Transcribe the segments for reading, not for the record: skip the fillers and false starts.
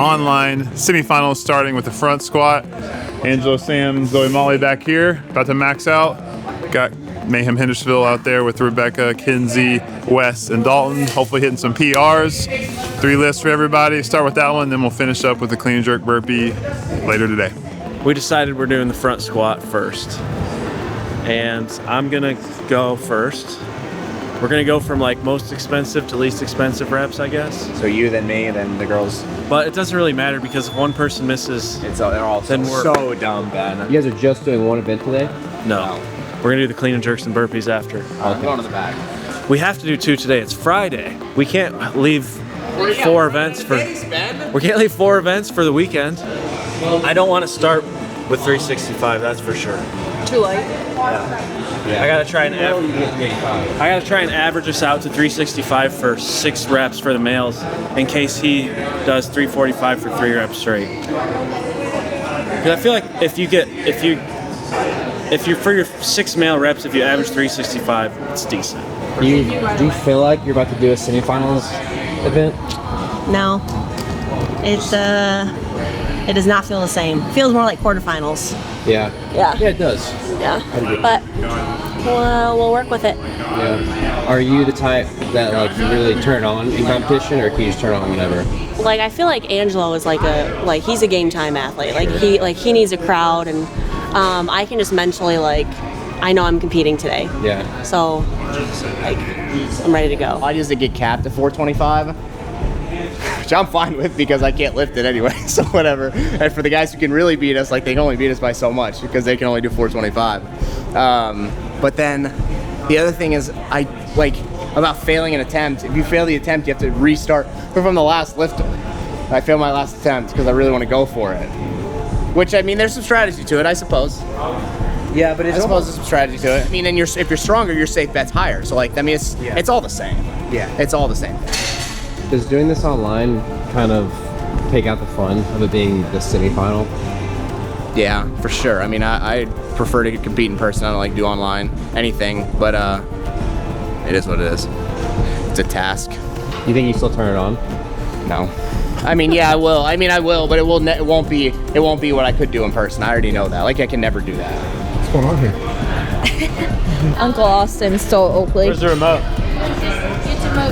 online semifinals starting with the front squat. Angelo, Sam, Zoe, Molly back here, about to max out. Got Mayhem Hendersonville out there with Rebecca, Kinsey, Wes, and Dalton. Hopefully hitting some PRs. 3 lifts for everybody. Start with that one, then we'll finish up with the clean and jerk burpee later today. We decided we're doing the front squat first. And I'm gonna go first. We're gonna go from like most expensive to least expensive reps, I guess. So you, then me, then the girls. But it doesn't really matter because if one person misses, They're all then we're so dumb, Ben. You guys are just doing one event today? no. We're gonna do the clean and jerks and burpees after. I'm going to the back. We have to do 2 today. It's Friday. We can't leave 4 events for. We can't leave 4 events for the weekend. I don't want to start with 365. That's for sure. Too late. I gotta try and average us out to 365 for 6 reps for the males, in case he does 345 for 3 reps straight. Because I feel like if you for your 6 male reps, if you average 365, it's decent. Do you feel like you're about to do a semifinals event? No. It does not feel the same. It feels more like quarterfinals. Yeah. Yeah. Yeah, it does. Yeah. But we'll work with it. Yeah. Are you the type that like you really turn on in competition, or can you just turn on whenever? Like I feel like Angelo is he's a game time athlete. He needs a crowd, and I can just mentally I know I'm competing today. Yeah. So I'm ready to go. Why does it get capped at 425? Which I'm fine with because I can't lift it anyway, so whatever. And for the guys who can really beat us, they can only beat us by so much because they can only do 425. But then the other thing is about failing an attempt. If you fail the attempt, you have to restart from the last lift. I failed my last attempt because I really want to go for it. Which, I mean, there's some strategy to it, I suppose. Yeah, but I suppose there's some strategy to it. I mean, and if you're stronger, your safe bet's higher. So it's all the same. Yeah, it's all the same. Does doing this online kind of take out the fun of it being the semifinal? Yeah, for sure. I mean, I prefer to compete in person. I don't like to do online anything, but it is what it is. It's a task. You think you still turn it on? No. I mean, yeah, I will. I will, but it won't be what I could do in person. I already know that. I can never do that. What's going on here? Uncle Austin stole Oakley. Where's the remote?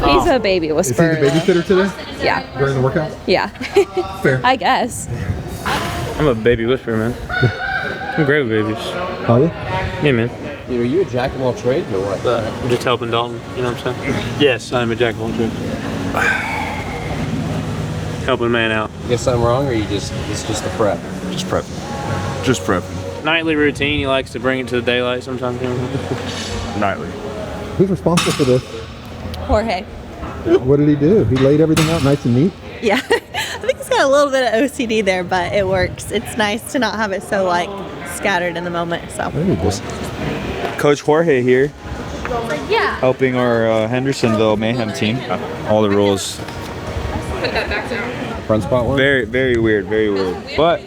He's a baby whisperer. Is he the babysitter today? Yeah. During the workout? Yeah. Fair. I guess. I'm a baby whisperer, man. I'm great with babies. Are you? Yeah, man. Are you a jack of all trades or what? I'm just helping Dalton, you know what I'm saying? Yes, I'm a jack of all trades. Helping a man out. You get something wrong, or it's just the prep? Just prep. Just prep. Nightly routine, he likes to bring it to the daylight sometimes. Nightly. Who's responsible for this? Jorge. What did he do? He laid everything out nice and neat? Yeah. I think he's got a little bit of OCD there, but it works. It's nice to not have it so scattered in the moment. So. There you go. Coach Jorge here, Yeah. helping our Hendersonville Mayhem team. All the rules. Put that back down. Front spot one? Very, very weird, very weird. But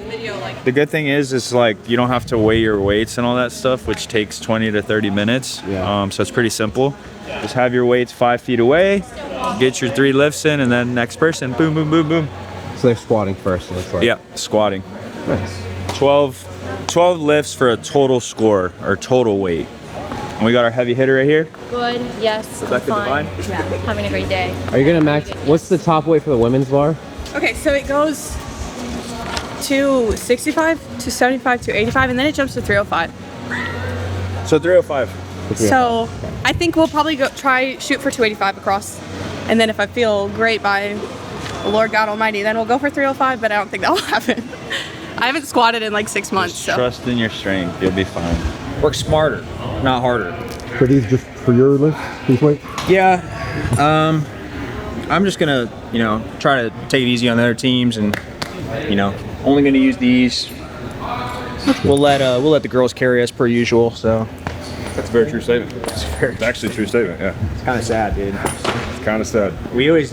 the good thing is you don't have to weigh your weights and all that stuff, which takes 20 to 30 minutes. Yeah. So it's pretty simple. Just have your weights 5 feet away, get your 3 lifts in, and then next person, boom, boom, boom, boom. So they're squatting first, it looks like. Yeah, squatting. Nice. 12 lifts for a total score, or total weight. And we got our heavy hitter right here. Good. Yes. Rebecca fine. Devine. Yeah. Having a great day. Are you gonna max? What's the top weight for the women's bar? Okay, so it goes to 65, to 75, to 85, and then it jumps to 305. So 305. So I think we'll probably shoot for 285 across, and then if I feel great by the Lord God Almighty, then we'll go for 305. But I don't think that will happen. I haven't squatted in 6 months. Just so trust in your strength. You'll be fine. Work smarter, not harder. So these just for your lifts, these weights? Yeah. I'm just gonna, try to take it easy on the other teams, and only gonna use these. We'll let the girls carry us per usual. So That's a very true statement. It's actually a true statement, yeah. it's kind of sad, dude. It's kind of sad. We always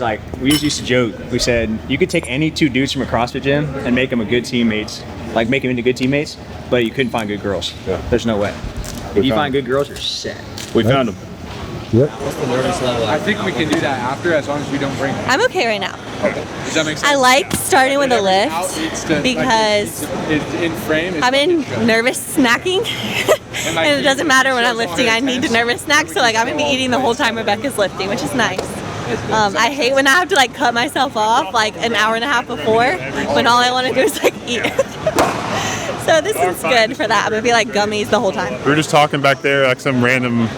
used to joke. We said you could take any 2 dudes from a CrossFit gym and make them a good teammates, make them into good teammates, but you couldn't find good girls. Yeah. There's no way. If you found find good girls, you're set. We found them. Yep. What's the nervous level? I think we can do that after, as long as we don't bring it. I'm okay right now. Okay. Does that make sense? I like starting with a lift because it's in frame. I'm in nervous snacking. And it doesn't matter when I'm lifting, I need to nervous snack. So like I'm gonna be eating the whole time Rebecca's lifting, which is nice. I hate when I have to like cut myself off like an hour and a half before when all I want to do is like eat. So this is good for that. I'm gonna be like gummies the whole time. We were just talking back there, like some random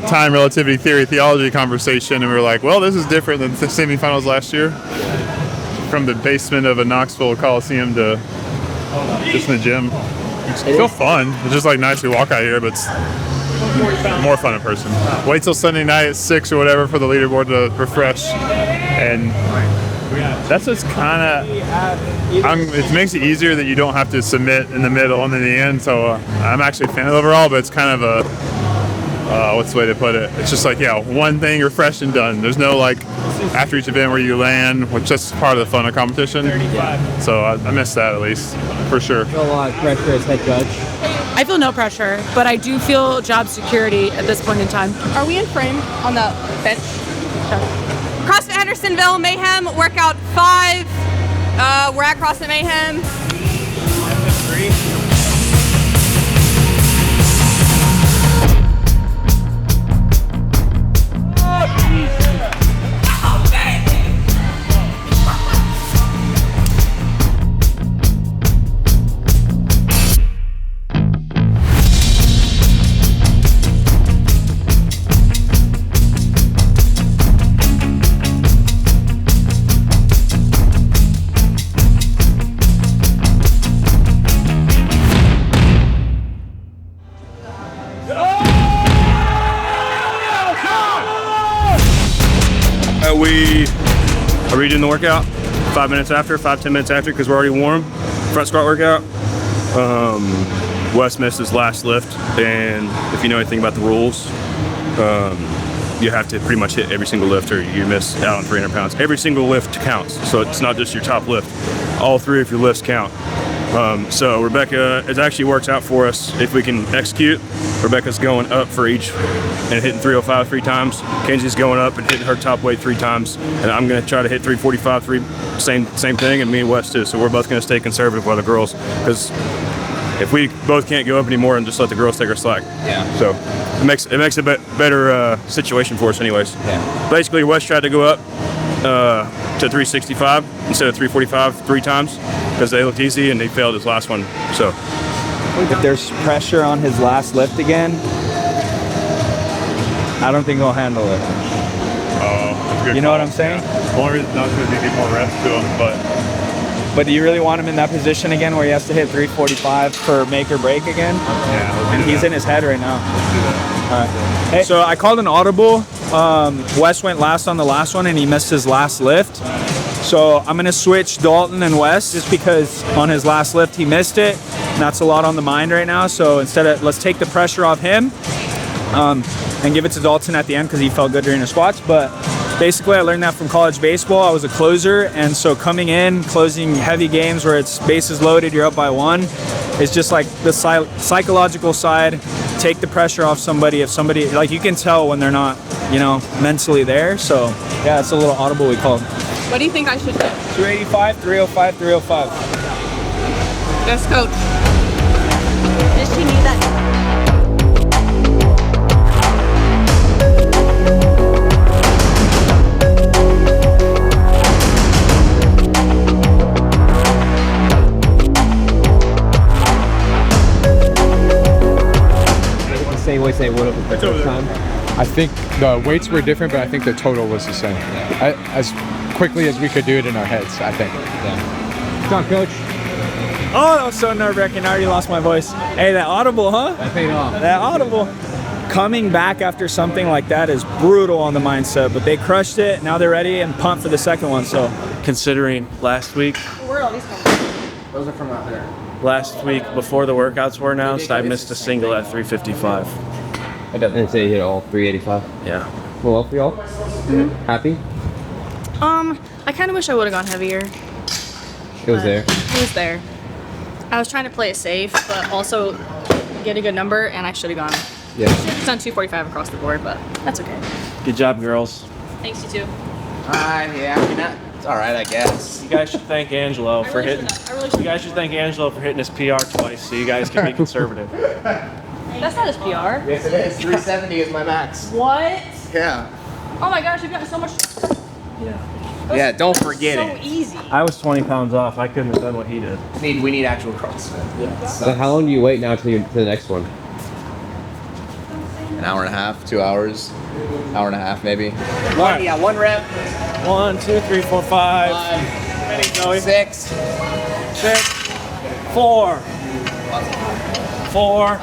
time relativity theory theology conversation, and we were like, well, this is different than the semifinals last year. From the basement of a Knoxville Coliseum to just in the gym. It's still fun. It's just like nice to walk out here, but it's more fun in person. Wait till Sunday night at 6 or whatever for the leaderboard to refresh, and that's just kind of. It makes it easier that you don't have to submit in the middle and in the end. So I'm actually a fan of overall, but it's kind of a what's the way to put it? It's just like one thing refreshed and done. There's no like after each event where you land, which is part of the fun of competition. So I miss that at least for sure. Feel a lot of pressure as head judge. I feel no pressure, but I do feel job security at this point in time. Are we in frame on the bench? CrossFit Hendersonville Mayhem workout 5. We're at CrossFit Mayhem. Are we doing the workout 5 minutes after, 5-10 minutes after, because we're already warm? Front squat workout. Wes missed his last lift, and if you know anything about the rules, you have to pretty much hit every single lift or you miss out on 300 pounds. Every single lift counts, so it's not just your top lift. All 3 of your lifts count. So Rebecca, it actually works out for us if we can execute. Rebecca's going up for each and hitting 305 3 times. Kenzie's going up and hitting her top weight 3 times. And I'm gonna try to hit 345, same thing, and me and Wes too. So we're both gonna stay conservative while the girls, because if we both can't go up anymore and just let the girls take our slack. Yeah. So it makes a better situation for us anyways. Yeah. Basically, Wes tried to go up to 365 instead of 345 3 times because they looked easy, and he failed his last one. So if there's pressure on his last lift again, I don't think he'll handle it. That's good. You know what I'm saying? The only reason not because you need more rest to him, But do you really want him in that position again where he has to hit 345 for make or break again? Yeah. And he's in his head right now. All right. Hey. So I called an audible. Wes went last on the last one, and he missed his last lift. So I'm gonna switch Dalton and Wes just because on his last lift he missed it. And that's a lot on the mind right now. So instead of, let's take the pressure off him and give it to Dalton at the end because he felt good during the squats. But basically, I learned that from college baseball. I was a closer, and so coming in, closing heavy games where it's bases loaded, you're up by 1, it's just like the psychological side. Take the pressure off somebody. If somebody, like, you can tell when they're not, mentally there. So yeah, it's a little audible we called. What do you think I should do? 285, 305, 305. Yes, coach. Does she need that? Say what up the first time? I think the weights were different, but I think the total was the same. As quickly as we could do it in our heads, I think. Yeah. Come on, coach. Oh, that was so nerve-wracking. I already lost my voice. Hey, that audible, huh? That paid off. That audible. Coming back after something like that is brutal on the mindset, but they crushed it. Now they're ready and pumped for the second one. So, Considering last week, Where are all these from? Those are from out there. last week before the workouts were announced, I missed a single at 355. I didn't say you hit all 385. Yeah. Well, for y'all? Happy? I kind of wish I would have gone heavier. It was there. It was there. I was trying to play it safe, but also get a good number, and I should have gone Yeah. It's on 245 across the board, but that's okay. Good job, girls. Thanks, you too. Yeah, I mean, it's all right, I guess. You guys should thank Angelo for hitting. You guys should thank Angelo for hitting his PR twice, so you guys can be conservative. That's not his PR. Yes, it is. 370 is my max. What? Yeah. Oh my gosh, you've gotten so much. Yeah, don't forget so it. easy. I was 20 pounds off. I couldn't have done what he did. We need actual CrossFit. Yeah. So how long do you wait now to the next one? An hour and a half, 2 hours, hour and a half maybe. Right. Yeah, 1 rep. 1, 2, 3, 4, 5. 6. 4. 4.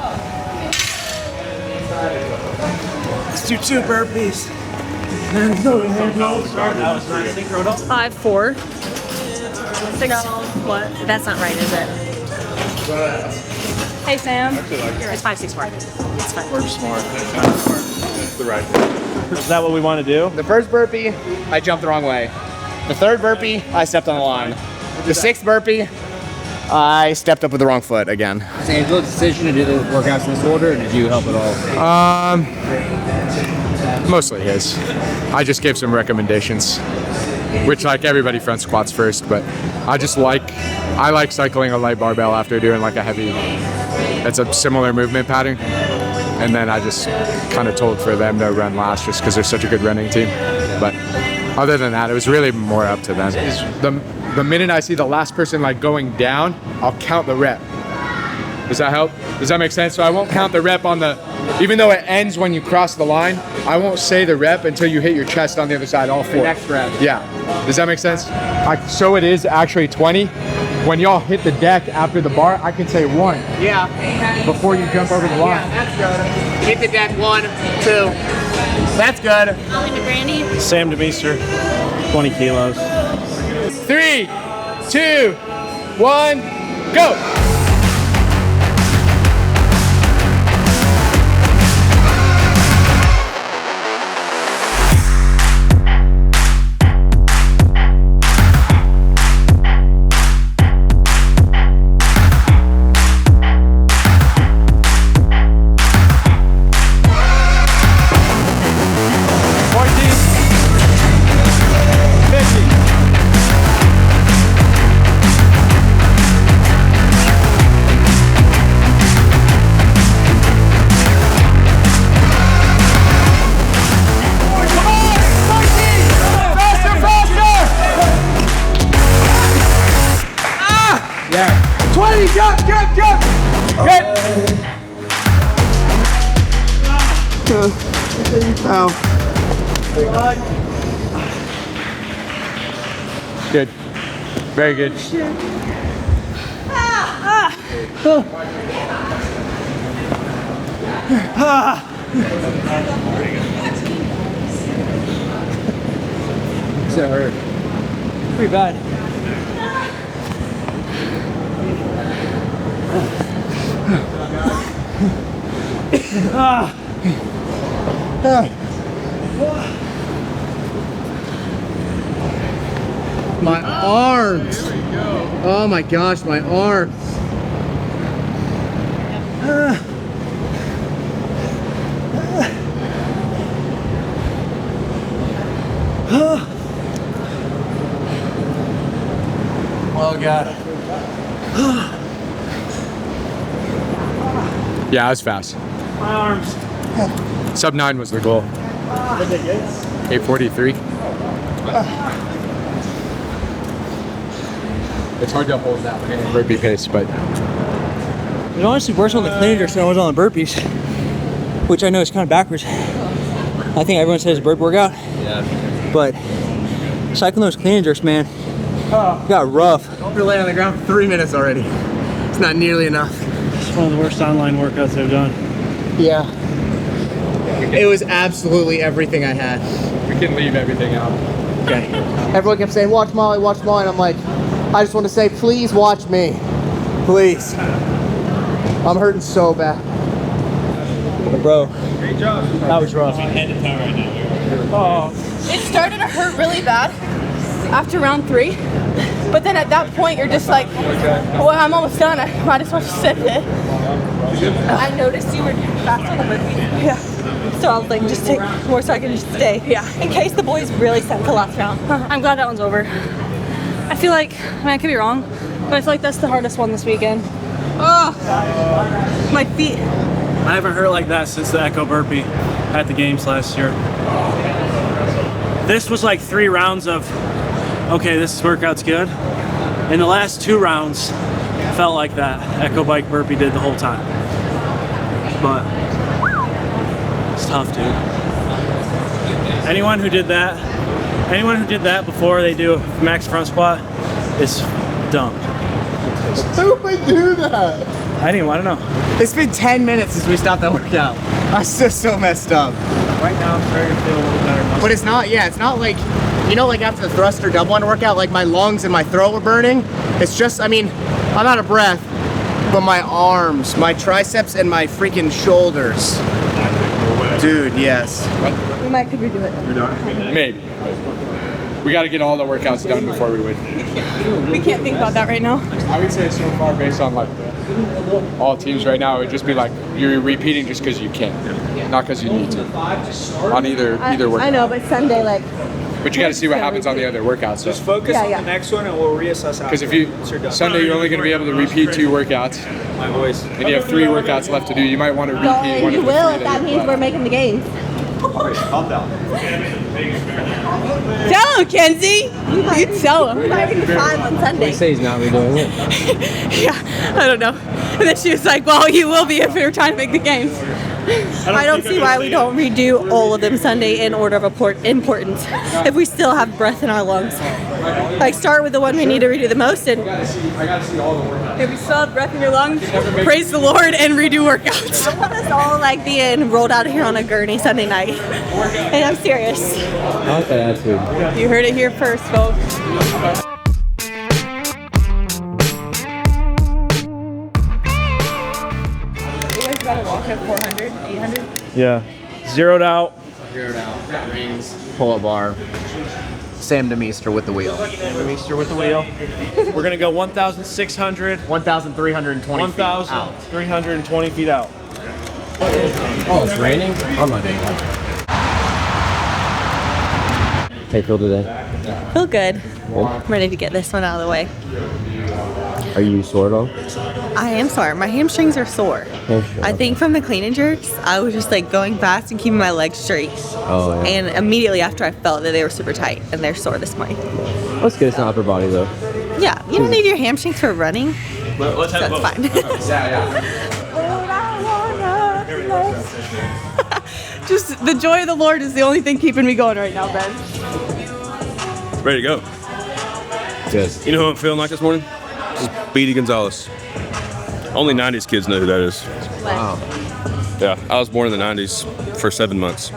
Let's do 2 burpees. And go ahead. That was not synchroned up. 5'4". 6. What? That's not right, is it? Hey Sam. It's 5'6". It's fine. We're smart. That's the right thing. Is that what we want to do? The first burpee, I jumped the wrong way. The third burpee, I stepped on the line. The 6th burpee, I stepped up with the wrong foot again. Was Angelo's decision to do the workouts in this order, or did you help at all? Mostly his. I just gave some recommendations, which like everybody front squats first, but I like cycling a light barbell after doing like a heavy, it's a similar movement pattern. And then I just kind of told for them to run last just because they're such a good running team. But other than that, it was really more up to them. The minute I see the last person like going down, I'll count the rep. Does that help? Does that make sense? So I won't count the rep on the, even though it ends when you cross the line, I won't say the rep until you hit your chest on the other side, all 4. The next rep. Yeah. Does that make sense? So it is actually 20. When y'all hit the deck after the bar, I can say 1. Yeah. Before you jump over the line. Yeah, that's good. Hit the deck 1, 2. That's good. I'll leave it, Brandy. Sam DeMeester, 20 kilos. 3, 2, 1, go! Good. Very good. Does that hurt? Pretty bad. My arms. Oh my gosh, my arms. Oh God. Yeah, I was fast. My arms. Sub 9 was the goal. 8:43. It's hard to hold that burpee pace, but It honestly worse on the clean and jerks than it was on the burpees, which I know is kind of backwards. I think everyone says burp workout. Yeah. But cycling those clean and jerks, man, got rough. Don't be laying on the ground for 3 minutes already. It's not nearly enough. It's one of the worst online workouts I've done. Yeah. It was absolutely everything I had. we can leave everything out. Okay. Everyone kept saying, watch Molly, watch Molly. And I'm like, I just want to say, please watch me. Please. I'm hurting so bad. Bro, Great job. that was rough. Head to toe right now. It started to hurt really bad after round 3. But then at that point, you're just like, well, I'm almost done. I might as well just sit it. I noticed you were fast on the burpees. Yeah. So I was like, just take more so I can just stay. Yeah. In case the boys really sent the last round. I'm glad that one's over. I feel like, I mean, I could be wrong, but I feel like that's the hardest one this weekend. Oh, my feet. I haven't hurt like that since the Echo Burpee at the games last year. This was like 3 rounds of, okay, this workout's good. And the last 2 rounds felt like that Echo Bike Burpee did the whole time. But it's tough, dude. Anyone who did that before they do a max front squat is dumb. Who would do that? I don't know. It's been 10 minutes since we stopped that workout. I'm still so messed up. Right now I'm starting to feel a little better. But it's not like, you know, like after the thrust or double under workout, like my lungs and my throat were burning. It's just, I mean, I'm out of breath, but my arms, my triceps, and my freaking shoulders. Dude, yes. We might could redo it. You're done? Maybe. We got to get all the workouts done before we win. We can't think about that right now. I would say so far, based on like all teams right now, it would just be like you're repeating just because you can, not because you need to. On either workout. I know, but Sunday, like. But you got to see what happens on the other workouts. Just focus on the next one and we'll reassess. Because if you Sunday you're only going to be able to repeat 2 workouts, and you have 3 workouts left to do. You might want to repeat one You of the will 3 if that means we're making the games. Calm down. Tell him, Kenzie. You tell him. We might be fine on Sunday. They say he's not redoing it. Yeah, I don't know. And then she was like, well, you will be if you're trying to make the games. I don't see why we don't redo all of them Sunday in order of importance if we still have breath in our lungs. Like start with the one we need to redo the most, and If you still have breath in your lungs, praise the Lord and redo workouts. I want us all like being rolled out of here on a gurney Sunday night. And I'm serious. I like that attitude. You heard it here first, folks. You guys got to walk at 400, 800? Yeah. Zeroed out. Rings, pull-up bar. Sam DeMeester with the wheel. Demeester with the wheel. We're gonna go 1,600. 1,320 feet out. 1,320 feet out. Oh, it's raining? I'm not doing that. How you feel today? Feel good. Good? I'm ready to get this one out of the way. Are you sore at all? I am sore. My hamstrings are sore. I think from the clean and jerks, I was just like going fast and keeping my legs straight. Oh, yeah. And immediately after I felt that they were super tight and they're sore this morning. That's good. It's not upper body though. Yeah, you don't need your hamstrings for running. Let's So have it's both. fine. Just the joy of the Lord is the only thing keeping me going right now, Ben. Ready to go. Good. You know who I'm feeling like this morning? This is BD Gonzalez. Only 90s kids know who that is. Wow. Yeah, I was born in the 90s for 7 months.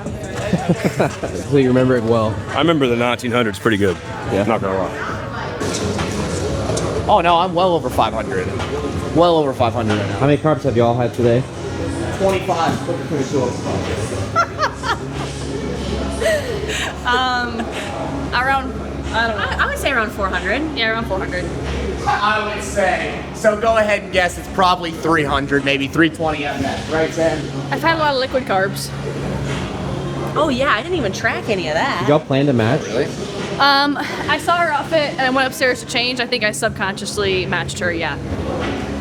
So you remember it well. I remember the 1900s pretty good. Yeah. Not gonna lie. Oh no, I'm well over 500. Well over 500 right now. How many carbs have y'all had today? 25. Put the 22 on the spot. Around, I don't know. I would say around 400. Yeah, around 400. I would say. So go ahead and guess it's probably 300, maybe 320 at that. Right, Sam? I've had a lot of liquid carbs. Oh yeah, I didn't even track any of that. Did y'all plan to match? Really? I saw her outfit and I went upstairs to change. I think I subconsciously matched her, yeah.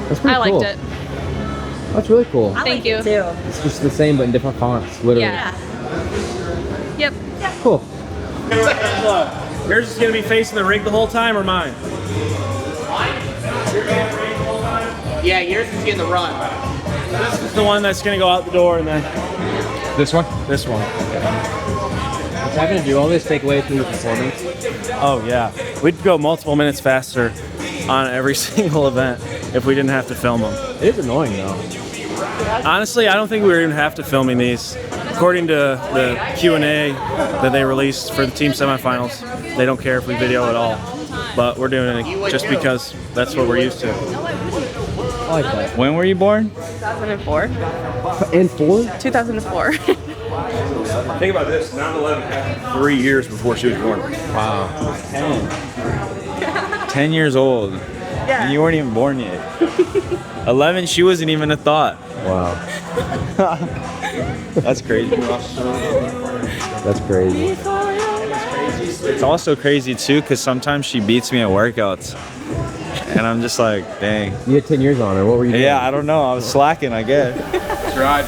That's pretty I cool. liked it. That's really cool. Thank you. Too. It's just the same but in different fonts, literally. Yeah. Yep. Cool. Yours is gonna be facing the rig the whole time, or mine? Yeah, yours is getting the run. This is the one that's gonna go out the door, and then This one? this one. Is that gonna do all this take away from your performance? Oh yeah, we'd go multiple minutes faster on every single event if we didn't have to film them. It is annoying though. Honestly, I don't think we were gonna have to filming these. According to the Q&A that they released for the team semifinals, they don't care if we video at all. But we're doing it just because that's what we're used to. I like that. When were you born? 2004. And 4? 2004. Think about this. 9/11 happened 3 years before she was born. Wow. 10 years old. Yeah. And you weren't even born yet. 11, she wasn't even a thought. Wow. That's crazy. That's crazy. It's also crazy too, because sometimes she beats me at workouts. And I'm just like, dang. You had 10 years on her. What were you doing? Yeah, I don't know. I was slacking, I guess. That's right.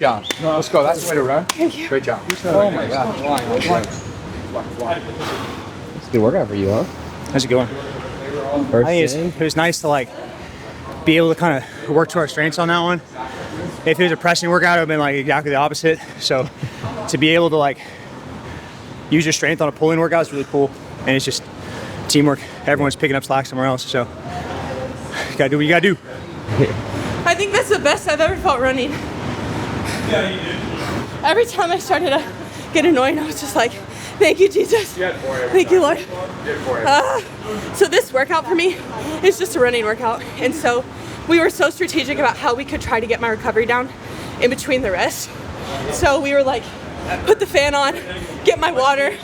Yeah. No, let's go. That's the way to run. Thank you. Great job. Oh my God. It's a good workout for you, huh? How's it going? First I think thing. it was nice to like be able to kind of work to our strengths on that one. If it was a pressing workout, it would have been like exactly the opposite. So to be able to like use your strength on a pull-in workout is really cool. And it's just teamwork. Everyone's picking up slack somewhere else. So you gotta do what you gotta do. I think that's the best I've ever felt running. Yeah, you did. Every time I started to get annoyed, I was just like, thank you, Jesus. Thank you, Lord. So this workout for me is just a running workout. And so we were so strategic about how we could try to get my recovery down in between the rest. So we were like, put the fan on, get my water,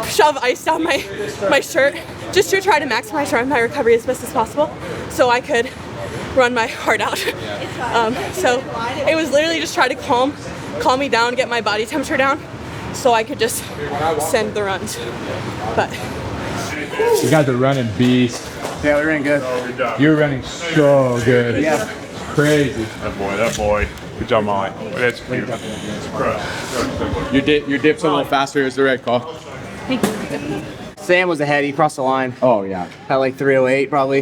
shove ice down my shirt, just to try to maximize my recovery as best as possible so I could run my heart out. So it was literally just try to calm me down, get my body temperature down so I could just send the runs. But You guys are running beast. Yeah, we're running good. You're running so good. Yeah. Crazy. That boy. Good job, Molly. That's cute. Your dip's a little faster. Is the right call? Sam was ahead. He crossed the line. Oh yeah. At like 3:08 probably.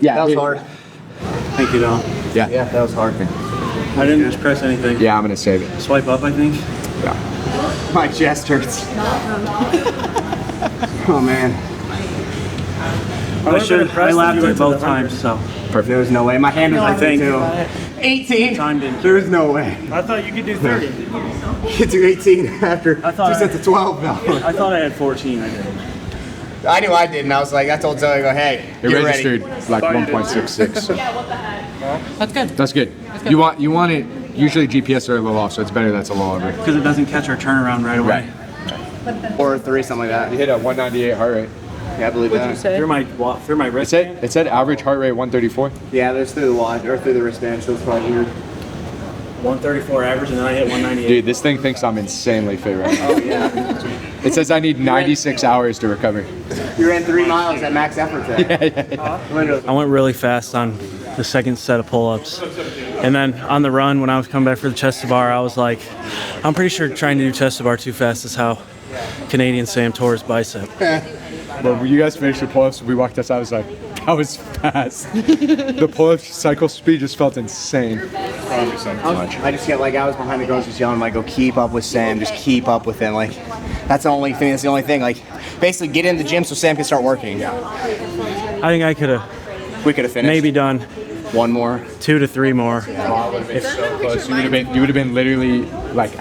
Yeah, that was hard. Thank you, Dom. Yeah. Yeah, that was hard. I didn't just press anything. Yeah, I'm gonna save it. Swipe up, I think. Yeah. My chest hurts. Oh man. I laughed it both times, so. Perfect. There was no way. My hand was like too. 18. There was no way. I thought you could do 30. You could do 18 after 2 sets of 12 now. I thought I had 14. I did. I knew I did, and I was like, I told Zoe, I go, hey, It get registered ready. like 1.66. That's good. That's good. You want it. Usually GPS are a little off, so it's better that's a little over. Because it doesn't catch our turnaround right away. Or 3, something like that. You hit a 198 heart rate. Yeah, I believe that. Through my wrist. It said average heart rate 134. Yeah, there's through the watch or through the wristband, so it's probably weird. 134 average, and then I hit 198. Dude, this thing thinks I'm insanely fit right now. Oh yeah. It says I need 96 hours to recover. You ran 3 miles at max effort today. Yeah. I went really fast on the second set of pull-ups. And then on the run, when I was coming back for the chest to bar, I was like, I'm pretty sure trying to do chest to bar too fast is how Canadian Sam tore his bicep. But when you guys finished the pull-ups, we walked outside, I was like, that was fast. The pull-up cycle speed just felt insane. I just get like, I was behind the girls just yelling, like, go keep up with Sam, just keep up with him. Like, that's the only thing. Like, basically get in the gym so Sam can start working. I think We could have finished. maybe done 1 more. 2 to 3 more. If so close, you would have been literally like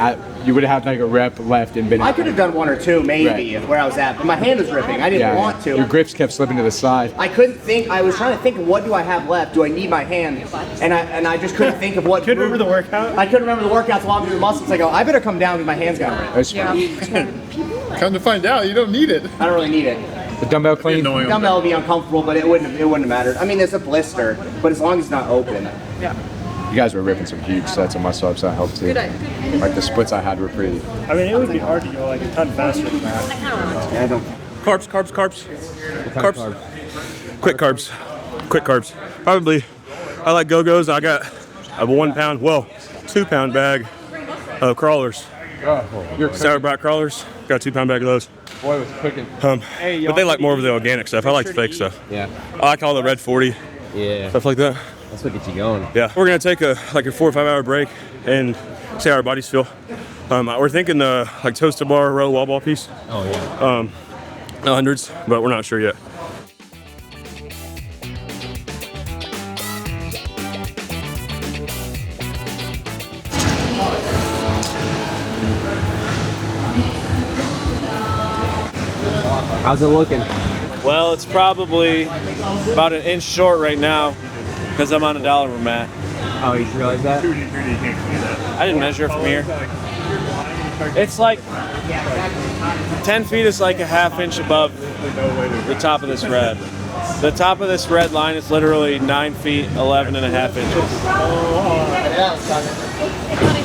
you would have had like a rep left and been. I could have done 1 or 2 maybe Right. where I was at, but my hand was ripping. I didn't want to. Your grips kept slipping to the side. I couldn't think. I was trying to think of what do I have left? Do I need my hand? And I just couldn't think of what. Couldn't remember the workout? I couldn't remember the workouts while I'm doing muscles. I go, I better come down because my hands got ripped. Come to find out, you don't need it. I don't really need it. The dumbbell clean. Dumbbell would be uncomfortable, but it wouldn't have mattered. I mean, there's a blister, but as long as it's not open. Yeah. You guys were ripping some huge sets of muscle ups. That helped too. Like the splits I had were pretty. I mean, it would be hard to go like a ton faster than that. I don't. Carbs. Quick carbs. Quick carbs. Probably, I like Go-Go's. I got a 1 pound, well, 2 pound bag of crawlers. You're Sauerbraten crawlers. Got a 2 pound bag of those. Boy, was cooking. But they like more of the organic stuff. I like the fake stuff. Yeah. I like all the Red 40. Yeah. Stuff like that. That's what gets you going. Yeah. We're gonna take a 4 or 5 hour break and see how our bodies feel. We're thinking like toast to bar row wall ball piece. Oh yeah. No hundreds, but we're not sure yet. How's it looking? Well, it's probably about an inch short right now because I'm on a dollar room mat. Oh, you realize that? I didn't measure it from here. It's like 10 feet is like a ½ inch above the top of this red. The top of this red line is literally 9 feet, 11.5 inches.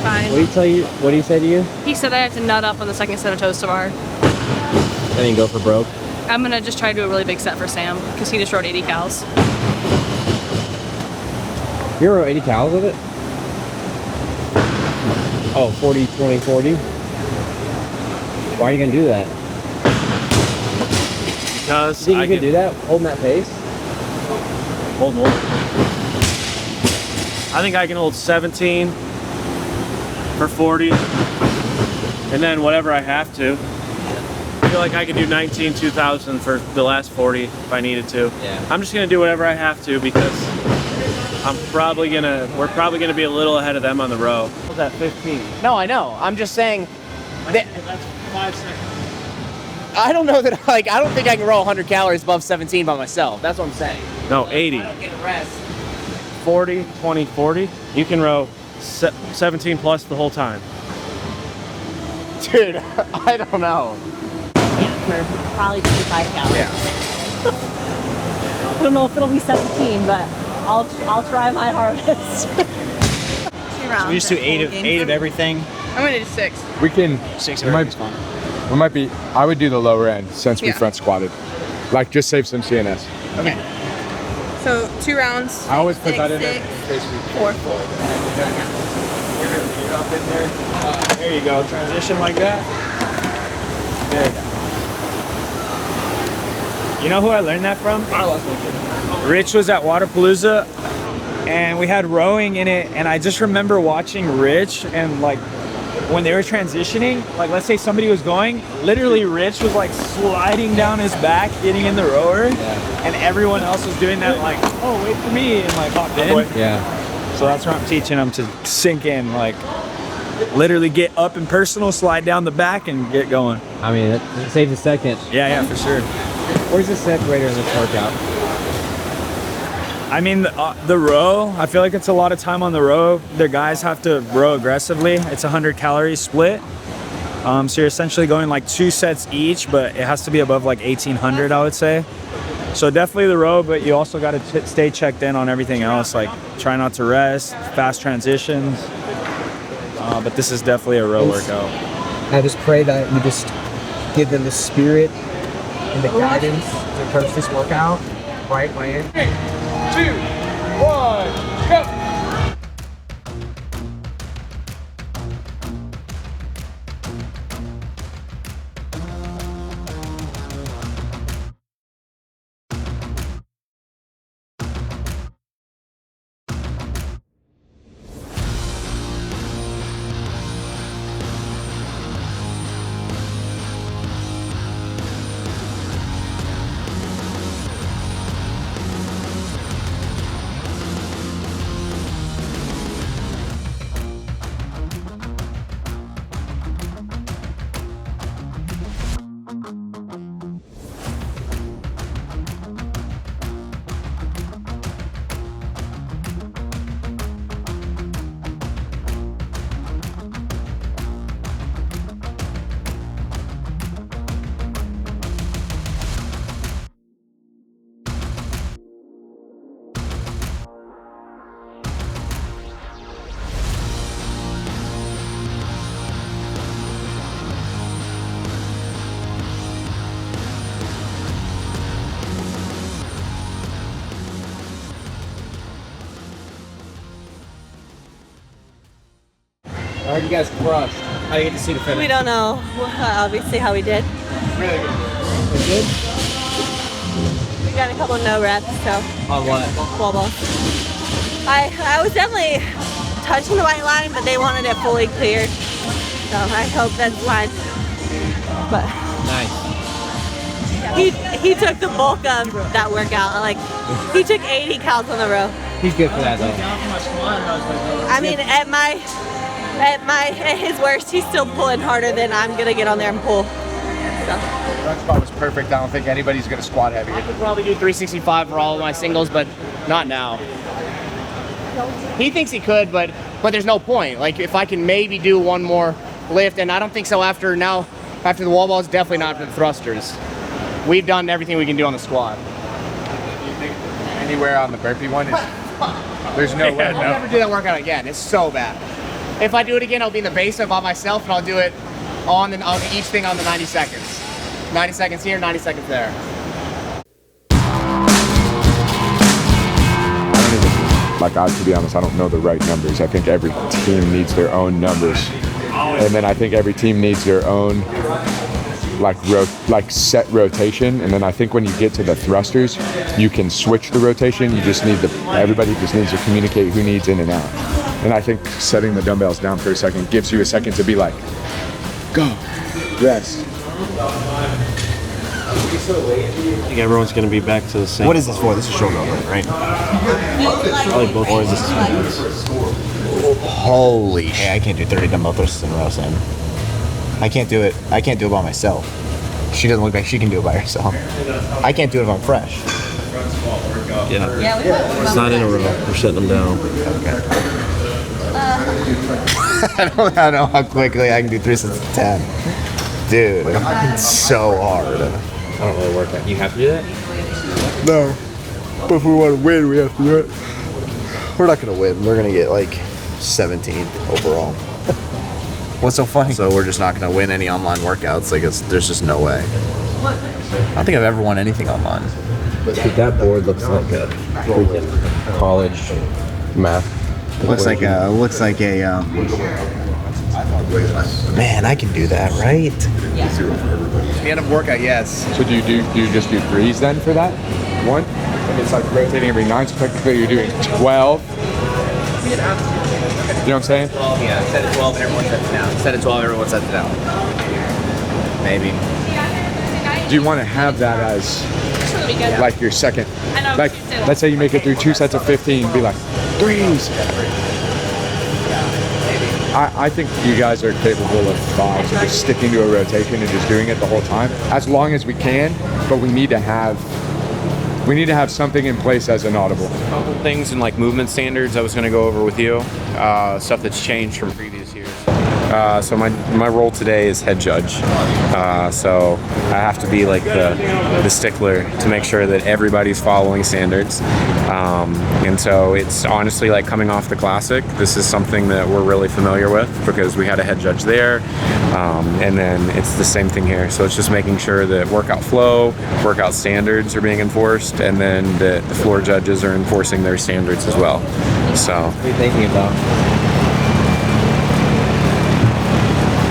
Fine. What do you say to you? He said I have to nut up on the second set of toast to bar. And then go for broke. I'm gonna just try to do a really big set for Sam because he just rode 80 cals. You wrote 80 cals with it? Oh, 40, 20, 40? Why are you gonna do that? Because you think you could do that, holding that pace? Hold. I think I can hold 17 for 40, and then whatever I have to. I feel like I could do 19 2000 for the last 40 if I needed to. Yeah. I'm just gonna do whatever I have to because we're probably gonna be a little ahead of them on the row. What's that 15? No, I know. I'm just saying. That's 5 seconds. I don't know that. Like, I don't think I can row 100 calories above 17 by myself. That's what I'm saying. No, 80. 40, 20, 40. You can row 17 plus the whole time. Dude, I don't know. Probably 25 calories. Yeah. I don't know if it'll be 17, but I'll try my hardest. 2 rounds. We just do eight of everything. I'm gonna do 6. We can. 6 We of might, everything's fine. we might be. I would do the lower end since we Yeah. front squatted. Like, just save some CNS. Okay. So 2 rounds. I always put that in there. 4. There you go. Transition like that. There you go. You know who I learned that from? Rich was at Waterpalooza and we had rowing in it, and I just remember watching Rich and like when they were transitioning, like let's say somebody was going, literally Rich was like sliding down his back, getting in the rower, and everyone else was doing that like, oh wait for me, and like hopped in. Yeah. So that's what I'm teaching them to sink in, like literally get up and personal, slide down the back and get going. I mean, it saves a second. Yeah, for sure. Where's the separator in this workout? I mean, the row, I feel like it's a lot of time on the row. The guys have to row aggressively. It's a 100 calorie split. So you're essentially going like 2 sets each, but it has to be above like 1800, I would say. So definitely the row, but you also got to stay checked in on everything else. Like try not to rest, fast transitions. But this is definitely a row workout. I just pray that you just give them the spirit and the guidance to approach this workout the right way. 3, 2, 1, go! heard you guys crushed. How do you get to see the finish? We don't know, obviously, how we did. Really good. It's good? We got a couple no reps, so. On what? Wall ball. I was definitely touching the white line, but they wanted it fully cleared. So I hope that's fine. But nice. He took the bulk of that workout. Like, he took 80 counts on the row. He's good for that though. I mean, at his worst, he's still pulling harder than I'm gonna get on there and pull. So. Front squat was perfect. I don't think anybody's gonna squat heavy. I could probably do 365 for all of my singles, but not now. He thinks he could, but there's no point. Like, if I can maybe do one more lift, and I don't think so after the wall balls, definitely not after the thrusters. We've done everything we can do on the squat. Anywhere on the burpee one is there's no way. I'll never do that workout again. It's so bad. If I do it again, I'll be in the basement by myself, and I'll do it on each thing on the 90 seconds. 90 seconds here, 90 seconds there. To be honest, I don't know the right numbers. I think every team needs their own numbers, and then I think every team needs their own set rotation. And then I think when you get to the thrusters, you can switch the rotation. You just need everybody just needs to communicate who needs in and out. And I think setting the dumbbells down for a second gives you a second to be like, go, rest. I think everyone's going to be back to the same. What is this for? This is shoulder over, right? Probably both boys. Holy shit! I can't do 30 dumbbell thrusts in a row, Sam. I can't do it. I can't do it by myself. She doesn't look like she can do it by herself. I can't do it if I'm fresh. Yeah. It's not in a row. We're setting them down. Okay. I don't know how quickly I can do 3 sets of 10. Dude, it's so hard. I don't really work out. You have to do that? No. But if we want to win, we have to do it. We're not going to win. We're going to get like 17th overall. What's so funny? So we're just not going to win any online workouts. Like, there's just no way. I don't think I've ever won anything online. Dude, that board looks like a freaking college math. Looks like a man, I can do that, right? The end of workout, yes. So do you just do 3s then for that one? And it's like rotating every 9, so technically you're doing 12. You know what I'm saying? 12, yeah. Set at 12 and everyone sets it down. Set at 12, everyone sets it down. Maybe. Do you want to have that as like your second? Like, let's say you make it through 2 sets of 15, be like, 3s. I think you guys are capable of 5s, so just sticking to a rotation and just doing it the whole time, as long as we can. But we need to have something in place as an audible. Couple things in like movement standards I was going to go over with you, stuff that's changed from previous years. So my role today is head judge. So I have to be like the stickler to make sure that everybody's following standards. And so it's honestly like coming off the classic. This is something that we're really familiar with because we had a head judge there. And then it's the same thing here. So it's just making sure that workout flow, workout standards are being enforced, and then that the floor judges are enforcing their standards as well. So what are you thinking about?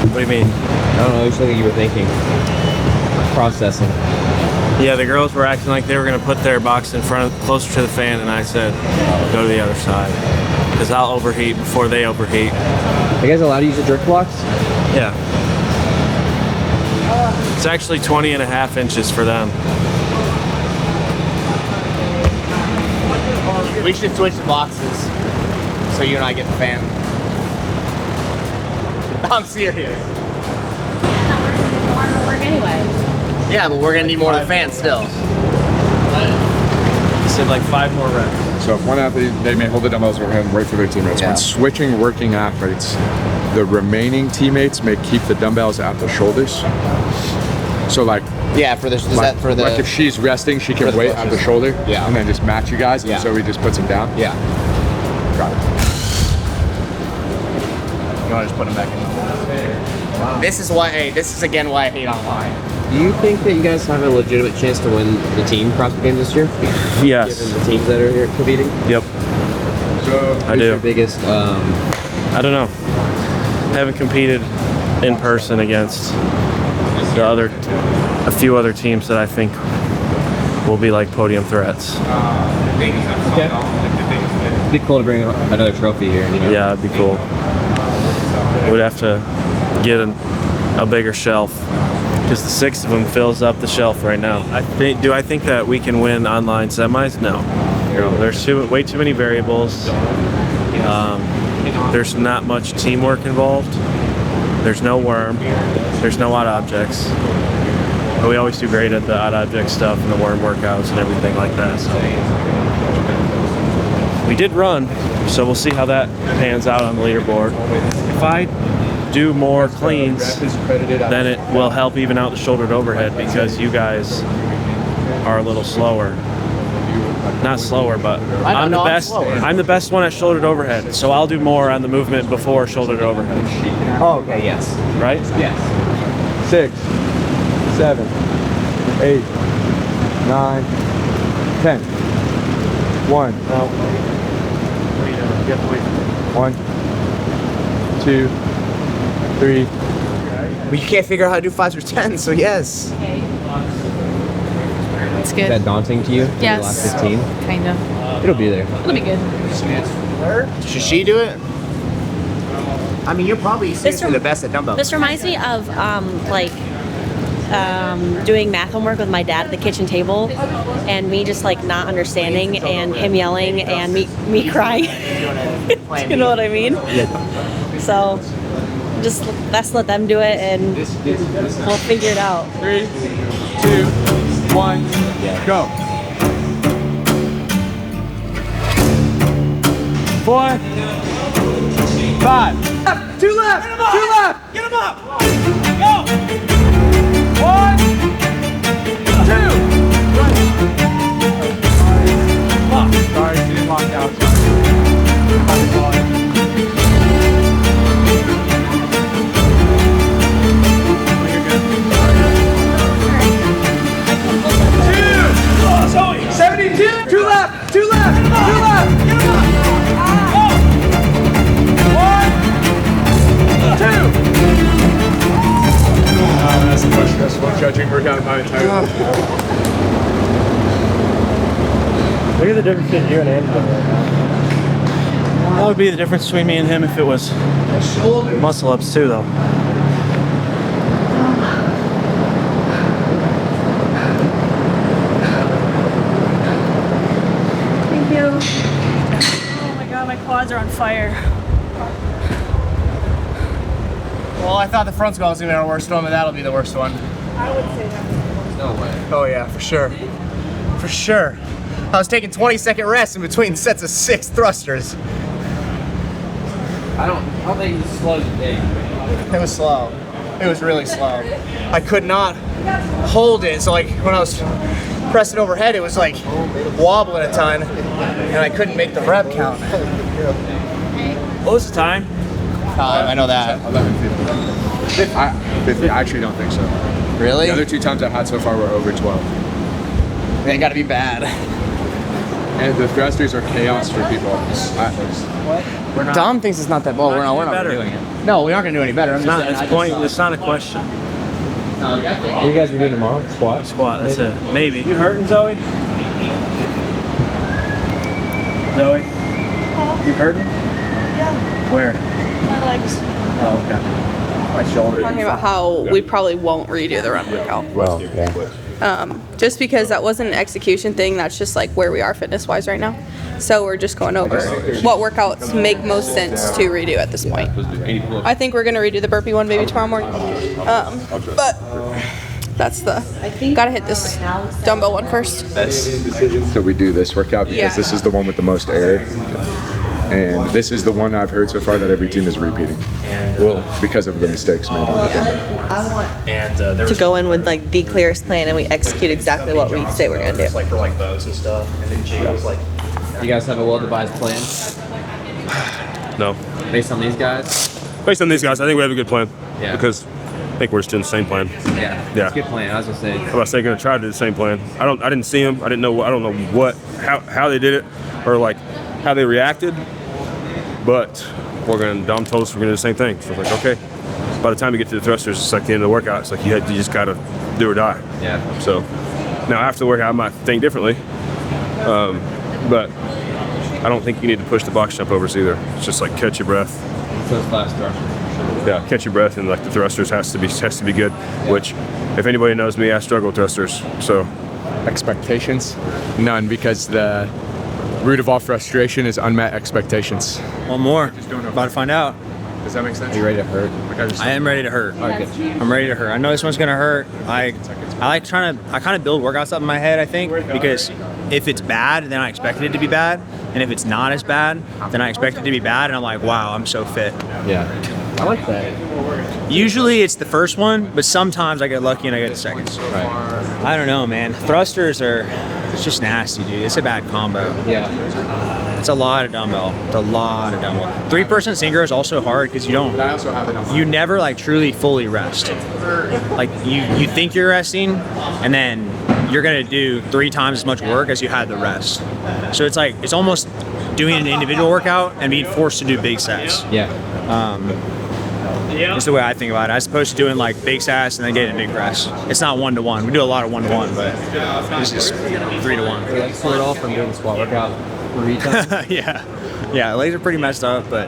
What do you mean? I don't know, it looks like you were thinking. Processing. Yeah, the girls were acting like they were going to put their box in front of, closer to the fan, and I said, go to the other side. Because I'll overheat before they overheat. Are you guys allowed to use the jerk blocks? Yeah. It's actually 20.5 inches for them. We should switch the boxes so you and I get the fan. I'm serious. Yeah, but we're gonna need more of the fan still. He said like 5 more reps. So if one athlete, they may hold the dumbbells overhead and wait for their teammates. Yeah. When switching working athletes, the remaining teammates may keep the dumbbells at the shoulders. So like, yeah, for the like if she's resting, she can wait at the shoulder. Yeah. And then just match you guys. Yeah. And so we just puts them down. Yeah. Got it. You want to just put them back in? Wow. This is again why I hate online. Do you think that you guys have a legitimate chance to win the team CrossFit Games this year? Yes. Given the teams that are here competing? Yep. So I do. Your biggest, I don't know. haven't competed in person against a few other teams that I think will be like podium threats. Okay. It'd be cool to bring another trophy here. You know? Yeah, it'd be cool. We'd have to get a bigger shelf because the 6 of them fills up the shelf right now. Do I think that we can win online semis? No. There's way too many variables. There's not much teamwork involved. There's no worm. There's no odd objects. But we always do great at the odd object stuff and the worm workouts and everything like that. So we did run, so we'll see how that pans out on the leaderboard. If I do more cleans, then it will help even out the shouldered overhead because you guys are a little slower. Not slower, but I'm the best. I'm the best one at shouldered overhead, so I'll do more on the movement before shouldered overhead. Oh, okay, yes. Right? Yes. 6, 7, 8, 9, 10. 1. No. 1, 2, 3. But you can't figure out how to do 5s or 10s, so yes. It's Is good. that daunting to you? Yes. The last 15? Kind of. It'll be there. It'll be good. Should she do it? I mean, you're probably seriously the best at dumbbells. This reminds me of doing math homework with my dad at the kitchen table, and me just like not understanding, and him yelling, and me crying. You know what I mean? Yeah. So just let's let them do it, and we'll figure it out. 3, 2, 1, go. 4, 5. 2 left. 2 left. Get him up! Go! 1, 2. Sorry, she didn't lock out. Zoe! 72. 2 left. 2 left. 2 left. Get him up! Go! 1, 2. That's the most stressful judging workout of my entire life. Look at the difference between you and Angela. That would be the difference between me and him if it was muscle ups too, though. Thank you. Oh my god, my quads are on fire. Well, I thought the front squat was gonna be our worst one, but that'll be the worst one. I would say that. No way. Oh yeah, for sure. For sure. I was taking 20-second rests in between sets of 6 thrusters. I don't think it's slow today. It was slow. It was really slow. I could not hold it, so like when I was pressing overhead, it was like wobbling a ton, and I couldn't make the rep count. What was the time? I know that. 11:50. I actually don't think so. Really? The other 2 times I've had so far were over 12. They gotta be bad. And the thrusters are chaos for people. Dom thinks it's not that bad. We're not doing it. No, we aren't gonna do any better. It's not a question. What are you guys doing tomorrow? Squat? Squat, that's it. Maybe. You hurting, Zoe? Zoe? You hurting? Yeah. Where? My legs. Oh, okay. My shoulder. Talking about how we probably won't redo the run workout. Well, yeah. Just because that wasn't an execution thing, that's just like where we are fitness-wise right now. So we're just going over what workouts make most sense to redo at this point. I think we're gonna redo the burpee one maybe tomorrow morning. But that's gotta hit this dumbbell one first. So we do this workout because this is the one with the most error. And this is the one I've heard so far that every team is repeating. Well, because of the mistakes made on it. To go in with like the clearest plan and we execute exactly what we say we're gonna do. Like for like bows and stuff, and then Jake was like, You guys have a well-devised plan? No. Based on these guys? Based on these guys, I think we have a good plan. Yeah. Because I think we're just doing the same plan. Yeah. Yeah. It's a good plan. I was gonna say. I'm gonna try to do the same plan. I didn't see them. I don't know how they did it, or like how they reacted. But working on dumb toes, we're gonna do the same thing. So it's like, okay. By the time you get to the thrusters, it's like the end of the workout. It's like you just gotta do or die. Yeah. So now after the workout, I might think differently, but I don't think you need to push the box jump overs either. It's just like catch your breath. So it's last thrusters. Yeah, catch your breath, and like the thrusters has to be good. Which, if anybody knows me, I struggle with thrusters. So Expectations? None, because the root of all frustration is unmet expectations. One more. About to find out. Does that make sense? Are you ready to hurt? I am ready to hurt. Okay. I'm ready to hurt. I know this one's gonna hurt. I kind of build workouts up in my head, I think, because if it's bad, then I expect it to be bad. And if it's not as bad, then I expect it to be bad. And I'm like, wow, I'm so fit. Yeah. I like that. Usually it's the first one, but sometimes I get lucky and I get the seconds. Right. I don't know, man. Thrusters it's just nasty, dude. It's a bad combo. Yeah. It's a lot of dumbbell. It's a lot of dumbbell. 3% synchro is also hard because you never like truly fully rest. Like you think you're resting, and then you're gonna do 3 times as much work as you had the rest. So it's like it's almost doing an individual workout and being forced to do big sets. Yeah. That's the way I think about it, as opposed to doing like big sets and then getting a big rest. It's not 1-to-1. We do a lot of 1-to-1, but this is 3-to-1. So like sort off from doing the squat workout for retail. Yeah, legs are pretty messed up, but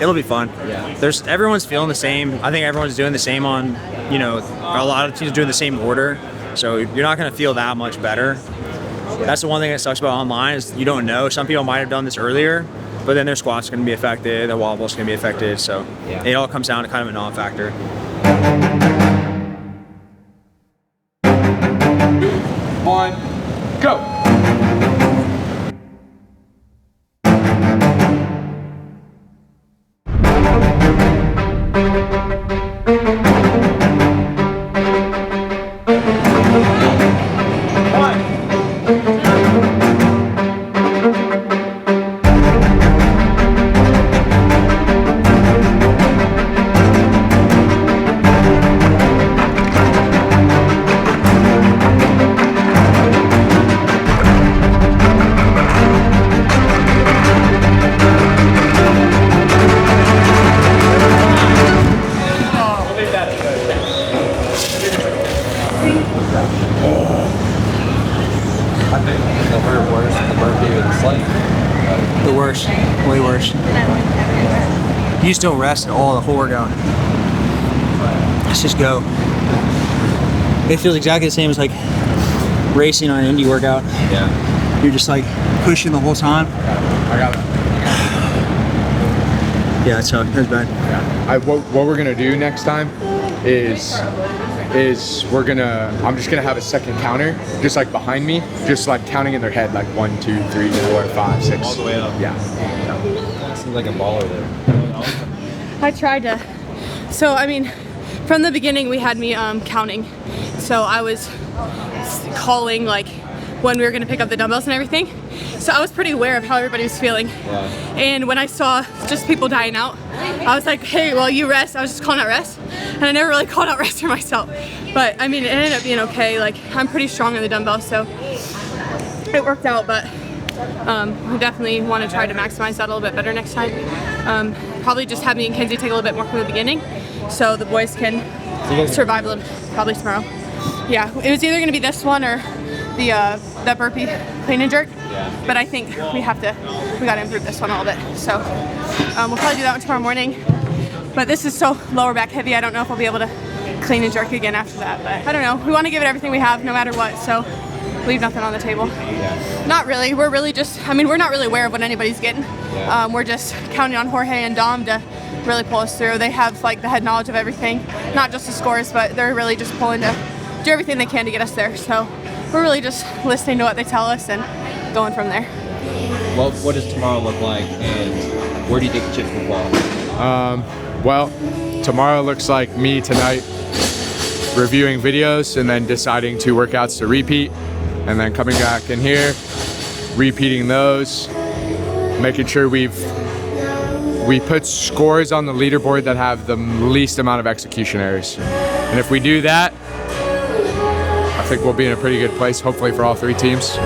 it'll be fun. Yeah. Everyone's feeling the same. I think everyone's doing the same on, a lot of teams doing the same order. So you're not gonna feel that much better. That's the one thing that sucks about online is you don't know. Some people might have done this earlier, but then their squat's gonna be affected, their wobbles gonna be affected. So it all comes down to kind of a non-factor. 1, go. The worst, way worse. You just don't rest at all the whole workout. Let's just go. It feels exactly the same as like racing on an indie workout. Yeah. You're just like pushing the whole time. I got it. Yeah, it sucked. That's bad. Yeah. What we're gonna do next time is I'm just gonna have a second counter, just like behind me, just like counting in their head, like 1, 2, 3, 4, 5, 6. All the way up. Yeah. Seems like a baller there. I tried to. So, I mean, from the beginning, we had me counting. So I was calling like when we were going to pick up the dumbbells and everything. So I was pretty aware of how everybody was feeling. Yeah. And when I saw just people dying out, I was like, hey, well, you rest. I was just calling out rest. And I never really called out rest for myself. But I mean, it ended up being okay. Like, I'm pretty strong on the dumbbells, so it worked out. But we definitely want to try to maximize that a little bit better next time. Probably just have me and Kenzie take a little bit more from the beginning so the boys can survive a little, probably tomorrow. Yeah, it was either going to be this one or the burpee clean and jerk. Yeah. But I think we got to improve this one a little bit. So we'll probably do that one tomorrow morning. But this is so lower back heavy, I don't know if we'll be able to clean and jerk again after that. But I don't know. We want to give it everything we have no matter what. So leave nothing on the table. Yeah. Not really. We're really just, I mean, we're not really aware of what anybody's getting. Yeah. We're just counting on Jorge and Dom to really pull us through. They have like the head knowledge of everything, not just the scores, but they're really just pulling to do everything they can to get us there. So we're really just listening to what they tell us and going from there. Well, what does tomorrow look like, and where do you think the chips will fall? Well, tomorrow looks like me tonight reviewing videos and then deciding 2 workouts to repeat, and then coming back in here, repeating those, making sure we put scores on the leaderboard that have the least amount of execution errors. And if we do that, I think we'll be in a pretty good place, hopefully for all 3 teams.